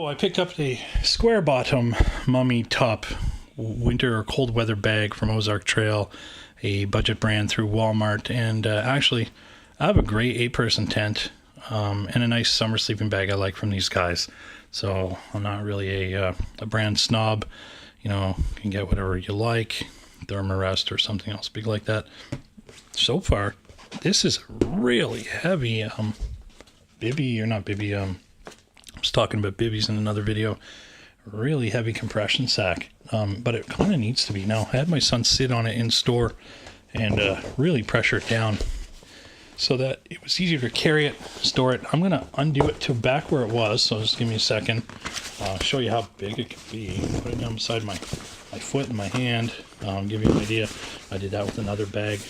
So I picked up a square bottom mummy top winter or cold weather bag from Ozark Trail, a budget brand through Walmart, and actually I have a great 8-person tent and a nice summer sleeping bag I like from these guys. So I'm not really a brand snob. You know, you can get whatever you like, Thermarest or something else big like that. So far, this is really heavy bibby, or not bibby, I was talking about bibbies in another video. Really heavy compression sack, but it kind of needs to be now. I had my son sit on it in store and really pressure it down so that it was easier to carry it, store it. I'm going to undo it to back where it was, so just give me a second. I'll show you how big it can be. Put it down beside my foot and my hand. Give you an idea. I did that with another bag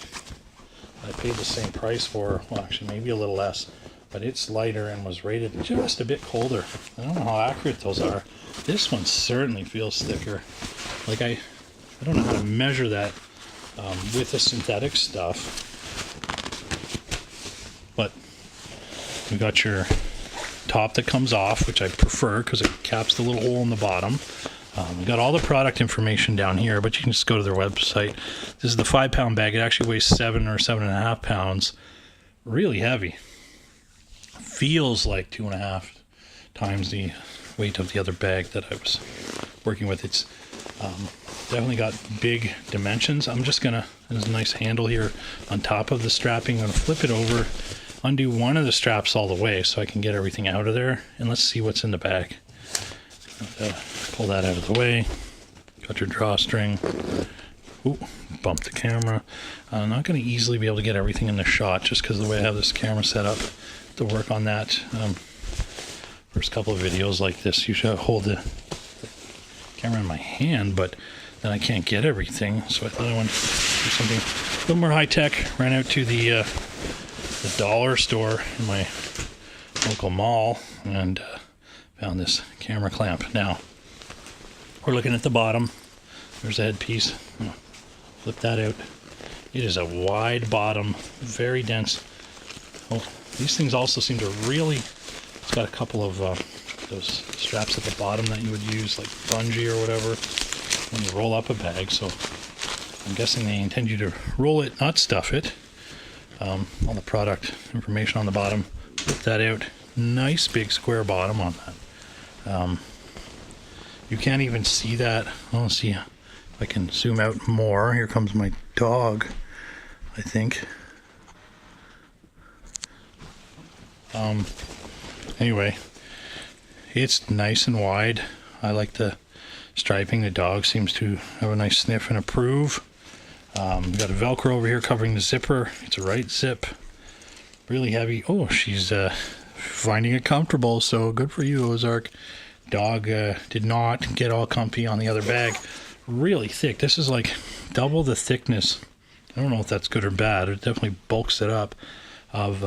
I paid the same price for. Well, actually maybe a little less, but it's lighter and was rated just a bit colder. I don't know how accurate those are. This one certainly feels thicker. Like I don't know how to measure that with the synthetic stuff. But we got your top that comes off, which I prefer because it caps the little hole in the bottom. We got all the product information down here, but you can just go to their website. This is the 5-pound bag. It actually weighs 7 or 7.5 pounds. Really heavy. Feels like 2.5 times the weight of the other bag that I was working with. It's definitely got big dimensions. I'm just gonna, there's a nice handle here on top of the strapping. I'm gonna flip it over, undo one of the straps all the way so I can get everything out of there, and let's see what's in the bag. Pull that out of the way. Got your drawstring. Ooh, bumped the camera. I'm not going to easily be able to get everything in the shot just because of the way I have this camera set up. To work on that. First couple of videos like this, you should hold the camera in my hand, but then I can't get everything. So I thought I wanted to do something a little more high tech. Ran out to the dollar store in my local mall and found this camera clamp. Now we're looking at the bottom. There's a headpiece. Flip that out. It is a wide bottom, very dense. Oh, these things also seem to really, it's got a couple of those straps at the bottom that you would use, like bungee or whatever, when you roll up a bag. So I'm guessing they intend you to roll it, not stuff it. All the product information on the bottom. Flip that out. Nice big square bottom on that. You can't even see that. I'll see if I can zoom out more. Here comes my dog, I think. Anyway, it's nice and wide. I like the striping. The dog seems to have a nice sniff and approve. We've got a Velcro over here covering the zipper. It's a right zip. Really heavy. Oh, she's finding it comfortable, so good for you, Ozark. Dog did not get all comfy on the other bag. Really thick. This is like double the thickness. I don't know if that's good or bad. It definitely bulks it up of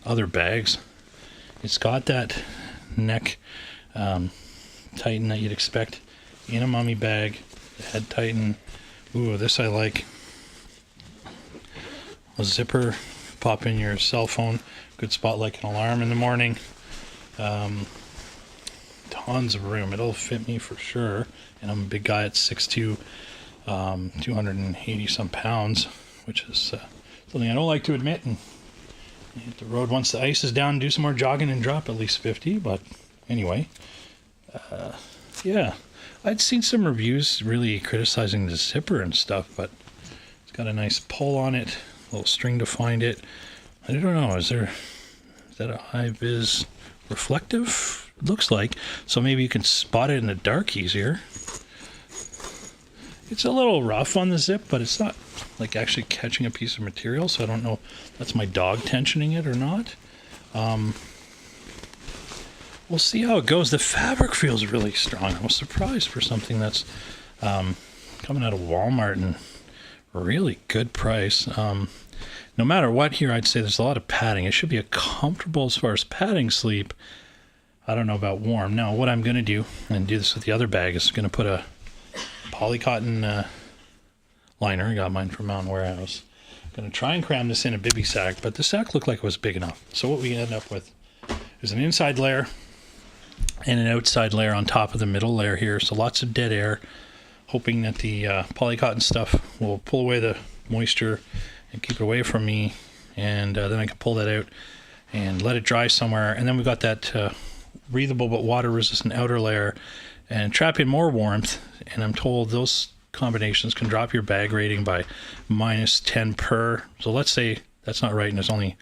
other bags. It's got that neck tighten that you'd expect in a mummy bag. The head tighten. Ooh, this I like. A zipper. Pop in your cell phone. Good spot like an alarm in the morning. Tons of room. It'll fit me for sure. And I'm a big guy at 6'2", 280 some pounds, which is something I don't like to admit. And hit the road once the ice is down, do some more jogging and drop at least 50. But anyway, yeah, I'd seen some reviews really criticizing the zipper and stuff, but it's got a nice pull on it, a little string to find it. I don't know, is that a high-vis reflective? It looks like, so maybe you can spot it in the dark easier. It's a little rough on the zip, but it's not like actually catching a piece of material, so I don't know if that's my dog tensioning it or not. We'll see how it goes. The fabric feels really strong. I was surprised for something that's coming out of Walmart and really good price. No matter what here, I'd say there's a lot of padding. It should be a comfortable, as far as padding sleep. I don't know about warm. Now, what I'm going to do, and do this with the other bag, is going to put a polycotton liner. I got mine from Mountain Warehouse. I'm going to try and cram this in a bibby sack, but the sack looked like it was big enough. So what we end up with is an inside layer and an outside layer on top of the middle layer here. So lots of dead air, hoping that the polycotton stuff will pull away the moisture and keep it away from me. And then I can pull that out and let it dry somewhere. And then we've got that breathable but water resistant outer layer and trap in more warmth. And I'm told those combinations can drop your bag rating by -10 per. So let's say that's not right and it's only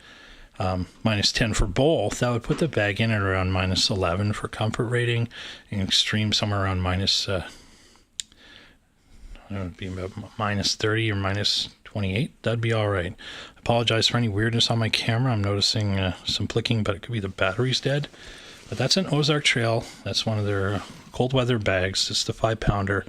-10 for both. That would put the bag in at around -11 for comfort rating, and extreme somewhere around it would be about -30 or -28. That'd be all right. I apologize for any weirdness on my camera. I'm noticing some flicking, but it could be the battery's dead. But that's an Ozark Trail. That's one of their cold weather bags. It's the 5-pounder.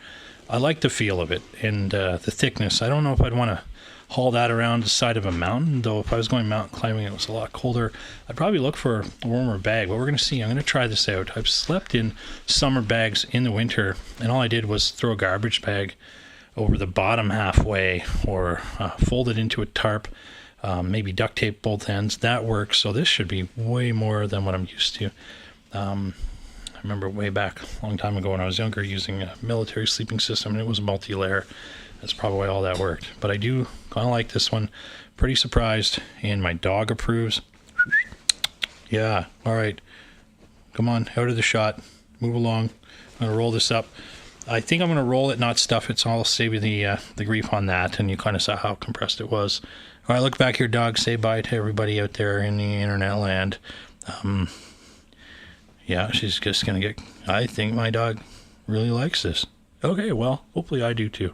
I like the feel of it and the thickness. I don't know if I'd want to haul that around the side of a mountain, though if I was going mountain climbing it was a lot colder, I'd probably look for a warmer bag. But we're going to see. I'm going to try this out. I've slept in summer bags in the winter, and all I did was throw a garbage bag over the bottom halfway, or fold it into a tarp, maybe duct tape both ends. That works. So this should be way more than what I'm used to. I remember way back a long time ago when I was younger using a military sleeping system, and it was multi-layer. That's probably why all that worked. But I do kind of like this one. Pretty surprised, and my dog approves. Yeah, all right. Come on, out of the shot. Move along. I'm going to roll this up. I think I'm going to roll it, not stuff it, so I'll save you the grief on that, and you kind of saw how compressed it was. All right, look back here, dog. Say bye to everybody out there in the internet land. Yeah, she's just going to get... I think my dog really likes this. Okay, well, hopefully I do too.